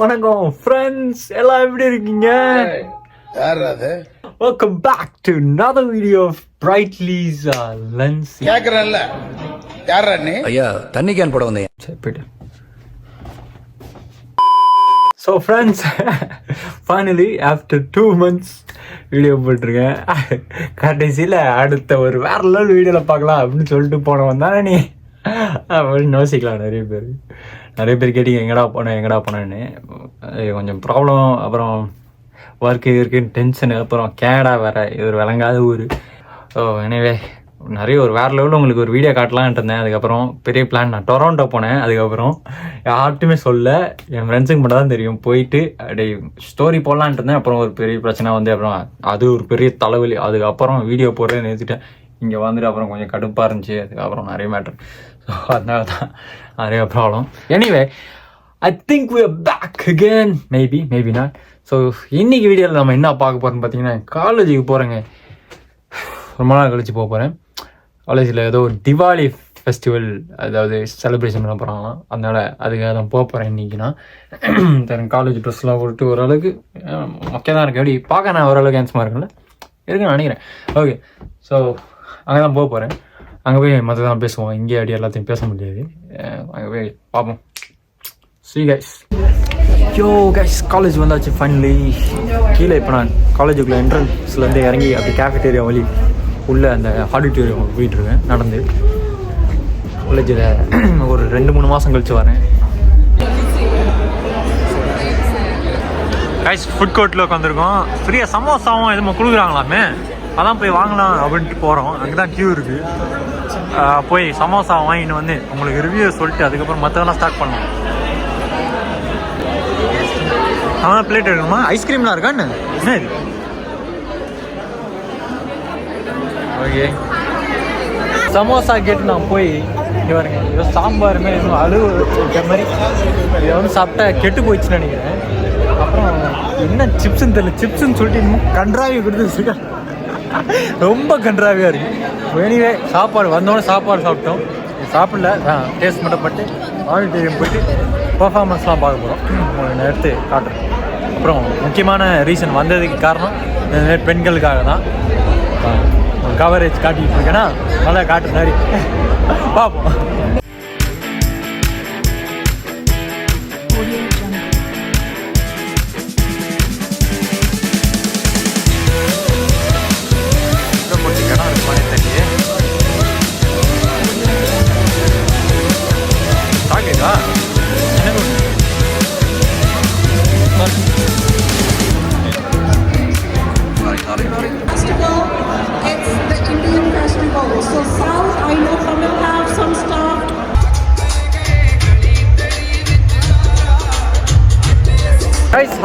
வணக்கம் ஃப்ரெண்ட்ஸ், எல்லாம் எப்படி இருக்கீங்க? Welcome back to another video of Brightly's lens. கேக்குறேன்ல யாரா நீ? ஐயா தண்ணி கேன் போட வந்தேன். சரி போய்ட்டு. So friends, finally after 2 months video போட்டிருக்கேன். கடைசியில் அடுத்த ஒரு வேற லெவல் வீடியோவில் பார்க்கலாம் அப்படின்னு சொல்லிட்டு போனவன் தானே நீ அப்படின்னு யோசிக்கலாம். நிறைய பேர் கேட்டீங்க எங்கடா போனேன்னு. கொஞ்சம் ப்ராப்ளம், அப்புறம் ஒர்க்கு இருக்குன்னு டென்ஷனு, அப்புறம் கேனடா வேறு, இது ஒரு விளங்காத ஊர். ஸோ எனிவே நிறைய ஒரு வேறு லெவலில் உங்களுக்கு ஒரு வீடியோ காட்டலான்ட்டு இருந்தேன். அதுக்கப்புறம் பெரிய பிளான், நான் டொராண்டோ போனேன். அதுக்கப்புறம் யார்ட்டுமே சொல்ல, என் ஃப்ரெண்ட்ஸுக்கு மட்டும் தான் தெரியும். போயிட்டு அப்படியே ஸ்டோரி போடலான்ட்டு இருந்தேன். அப்புறம் ஒரு பெரிய பிரச்சனை வந்து அப்புறம் அது ஒரு பெரிய தலைவலி. அதுக்கப்புறம் வீடியோ போடுறேன் நிறுத்திட்டேன். இங்கே வந்துட்டு அப்புறம் கொஞ்சம் கடுப்பாக இருந்துச்சு. அதுக்கப்புறம் நிறைய மேட்ரு. ஸோ அதனால தான் நிறைய problem. Anyway I think we are back again, maybe not. So இன்னைக்கு வீடியோவில் நம்ம என்ன பார்க்க போகிறோம்னு பார்த்தீங்கன்னா, காலேஜுக்கு போகிறேங்க. ரொம்ப நாள் கழிச்சு போக போகிறேன். காலேஜில் ஏதோ திவாலி ஃபெஸ்டிவல், அதாவது செலிப்ரேஷன் பண்ண போகிறாங்களாம். அதனால் அதுக்காக தான் போக போகிறேன் இன்றைக்கினா. காலேஜ் ட்ரெஸ்லாம் போட்டு ஓரளவுக்கு முக்கியம் தான் இருக்குது. எப்படி பார்க்க நான் ஓரளவுக்கு ஹேண்ட்ஸமாக இருக்குன்னு நினைக்கிறேன். ஓகே, ஸோ அங்கே தான் போக போகிறேன். அங்கே போய் மற்ற தான் பேசுவோம். இங்கே அப்படி எல்லாத்தையும் பேச முடியாது. அங்கே போய் பார்ப்போம். See guys. யோ கைஸ், காலேஜ் வந்தாச்சு ஃபைனலி. கீழே இப்போ நான் காலேஜுக்குள்ளே என்ட்ரன்ஸ்லேருந்து இறங்கி அப்படி கேஃபேட்டேரியா வழி உள்ளே அந்த ஆடிட்டோரியம் போயிட்டுருக்கேன் நடந்து. காலேஜில் ஒரு 2-3 மாதம் கழிச்சு வரேன். கைஸ், ஃபுட் கோர்ட்டில் உட்காந்துருக்கோம். ஃப்ரீயாக சமோசாவும் எதுவும் கொடுக்குறாங்களாமே, அதான் போய் வாங்கலாம் அப்படின்ட்டு போகிறோம். அங்கே தான் க்யூ இருக்குது. போய் சமோசா வாங்கிட்டு வந்து உங்களுக்கு ரிவ்யூ சொல்லிட்டு அதுக்கப்புறம் மற்றதெல்லாம் ஸ்டார்ட் பண்ணலாம். பிளேட் எடுக்கணுமா? ஐஸ்கிரீம்லாம் இருக்கான்னு என்ன இது? ஓகே, சமோசா கேட்டு நான் போய் இங்கே பாருங்க, ஏதோ சாம்பாருமே இன்னும் அழுவு வச்சுருக்க மாதிரி இதை வந்து சாப்பிட்டா கெட்டு போயிடுச்சுன்னு நினைக்கிறேன். அப்புறம் என்ன சிப்ஸுன்னு தெரியல, சிப்ஸுன்னு சொல்லிட்டு இன்னும் கன்றாவி கொடுத்து வச்சுருக்கேன். ரொம்ப கன்றாவியாக இருக்குது. எனிவே சாப்பாடு வந்தோடனே சாப்பாடு சாப்பிட்டோம். சாப்பிடல, டேஸ்ட் மட்டும் பட்டு ஆடிட்டோரியம் போயிட்டு பர்ஃபார்மன்ஸ்லாம் பார்க்க போகிறோம். உங்களுக்கு எடுத்து காட்டுறேன். அப்புறம் முக்கியமான ரீசன் வந்ததுக்கு காரணம் பெண்களுக்காக தான். கவரேஜ் காட்டிகிட்டு இருக்கேன்னா நல்லா காட்டு மாதிரி பார்ப்போம்.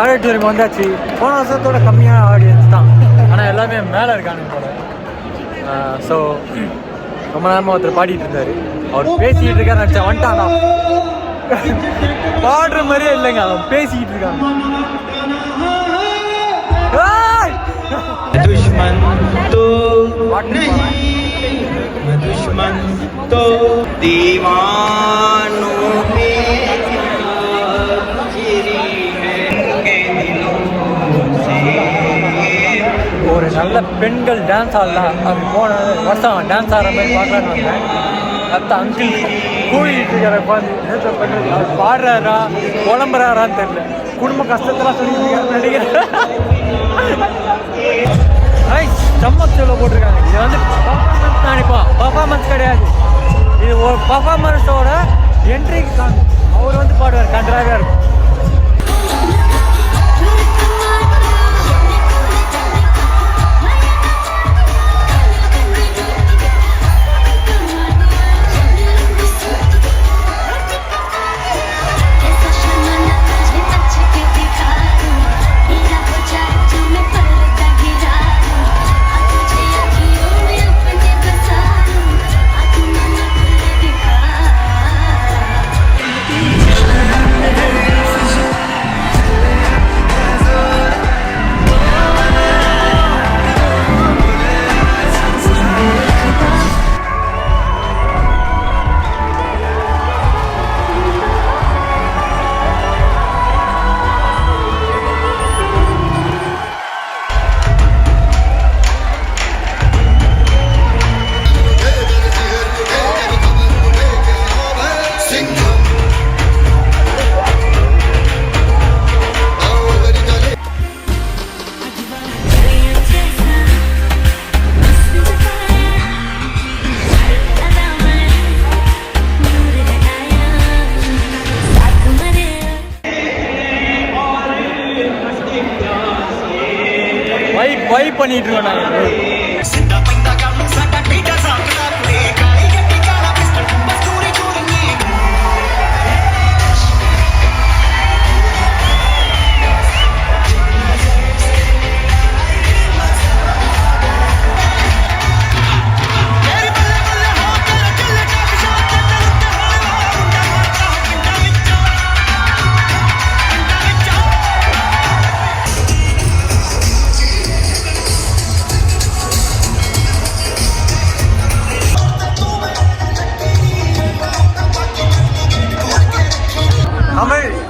ஆடிட்டோரியம் வந்தாச்சு. போன வருஷத்தோட கம்மியான ஆடியன்ஸ் தான், ஆனால் எல்லாமே மேலே இருக்காங்க போல. ஸோ ரொம்ப நேரமாக ஒருத்தர் பாடிட்டு இருந்தார். அவர் பேசிக்கிட்டு இருக்காரு நினச்சா வந்துட்டானா, பாடுற மாதிரியே இல்லைங்க, அவன் பேசிக்கிட்டு இருக்காங்க. ஒரு நல்ல பெண்கள் டான்ஸ் ஆடலாம், அது போன வருஷம் டான்ஸ் ஆடுற மாதிரி பார்க்கலான்னு வந்தேன். மற்ற அங்கிள் கூட்டிகிட்டு இருக்கிற உட்காந்து அவர் பாடுறாரா புலம்புறாரான்னு தெரியல. குடும்ப கஷ்டத்தெல்லாம் சொல்லிட்டு நடிக்கிறேன். சம்மத்தில் போட்டிருக்காங்க. இது வந்து பர்ஃபார்மன்ஸ் நினைப்பான், பர்ஃபார்மன்ஸ் கிடையாது. இது ஒரு பர்ஃபார்மன்ஸோட என்ட்ரிக்கு சாங். அவர் வந்து பாடுவார், கன்றாவியாக இருக்கும். பண்ணிட்டு இருக்கோம் நாங்கள்.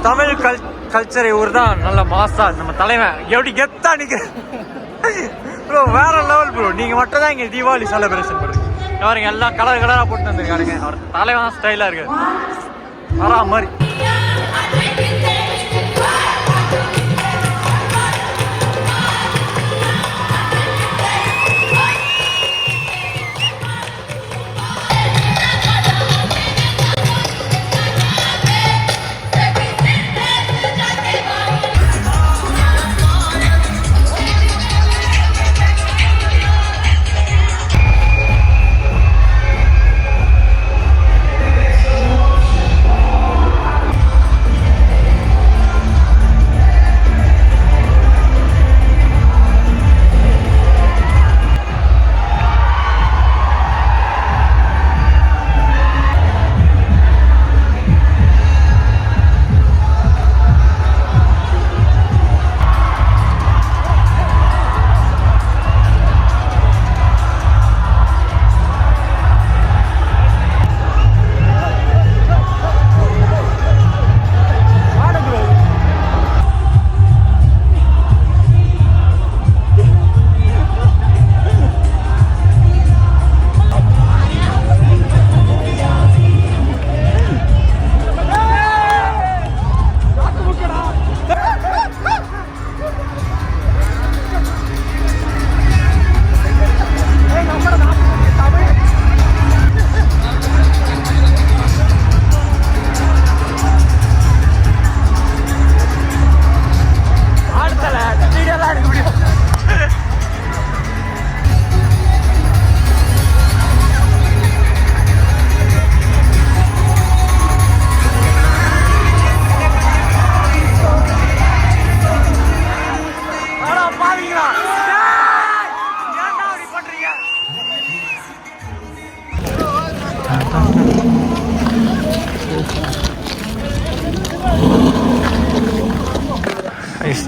தமிழ் கல்ச்சர் இவர் தான் நல்ல மாசா நம்ம தலைவன் எப்படி கெத்தா நிக்க ப்ரோ. வேற லெவல் ப்ரோ. நீங்க மட்டும் தான் இங்க தீபாவளி செலிப்ரேஷன் பண்றீங்க. பாருங்க எல்லாம் கலரா போட்டு வந்திருக்காருங்க. அவர் தலைவன் தான் ஸ்டைலா இருக்கு வரா மாதிரி.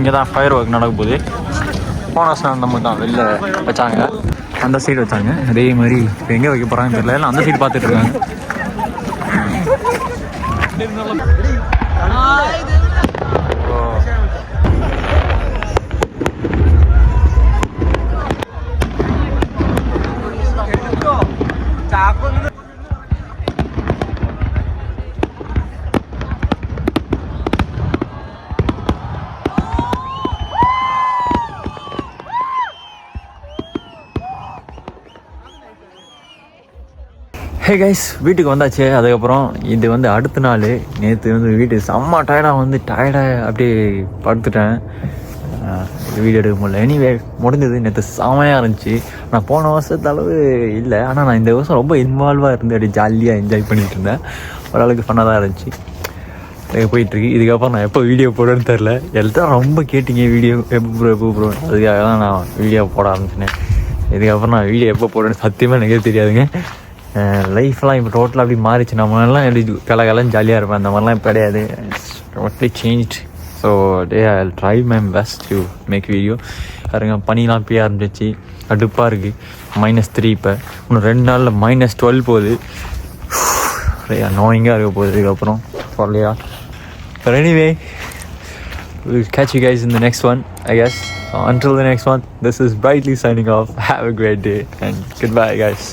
இங்கே தான் ஃபயர் ஒர்க் நடக்க போகுது. போன வருஷம் நம்ம தான் வெளில வச்சாங்க, அந்த சைடு வச்சாங்க. அதே மாதிரி இப்போ எங்கே வைக்க போகிறாங்கன்னு தெரியல. எல்லாம் அந்த சைடு பார்த்துட்டு இருக்காங்க. ஹே கைஸ், வீட்டுக்கு வந்தாச்சு. அதுக்கப்புறம் இது வந்து அடுத்த நாள். நேற்று வந்து வீட்டுக்கு செம்ம டயர்டாக அப்படியே படுத்துட்டேன். வீடியோ எடுக்க முடியல. எனிவே முடிஞ்சது. நேற்று செமையாக இருந்துச்சு. நான் போன வருஷத்து அளவு இல்லை, ஆனால் நான் இந்த வருஷம் ரொம்ப இன்வால்வாக இருந்து அப்படியே ஜாலியாக என்ஜாய் பண்ணிகிட்டு இருந்தேன். ஓரளவுக்கு ஃபன்னாக தான் இருந்துச்சு. போயிட்டுருக்கு. இதுக்கப்புறம் நான் எப்போ வீடியோ போடுறேன்னு தெரில. எல்லாம் ரொம்ப கேட்டிங்க வீடியோ எப்போ ப்ரோ. அதுக்காக தான் நான் வீடியோ போட ஆரம்பிச்சினேன். இதுக்கப்புறம் நான் வீடியோ எப்போ போடுறேன்னு சத்தியமாக எனக்கே தெரியாதுங்க. லைஃப்லாம் இப்போ டோட்டலாக அப்படி மாறிச்சு. நம்மளாம் எப்படி கலகலன்னு ஜாலியாக இருப்பேன், அந்த மாதிரிலாம் இப்போ கிடையாது. Totally change. So I try my best to make video. பாருங்க, பனிலாம் பெய்ய ஆரம்பிச்சிச்சு. கடுப்பாக இருக்குது. -3 இப்போ. இன்னும் 2 நாளில் -12 போகுது. நோயிங்காக இருக்க போகுது. இதுக்கப்புறம் சொல்லையா. But anyway, we'll catch you guys in the next one, I guess. So until the next one, this is Brightly signing off. Have a great day and goodbye, guys.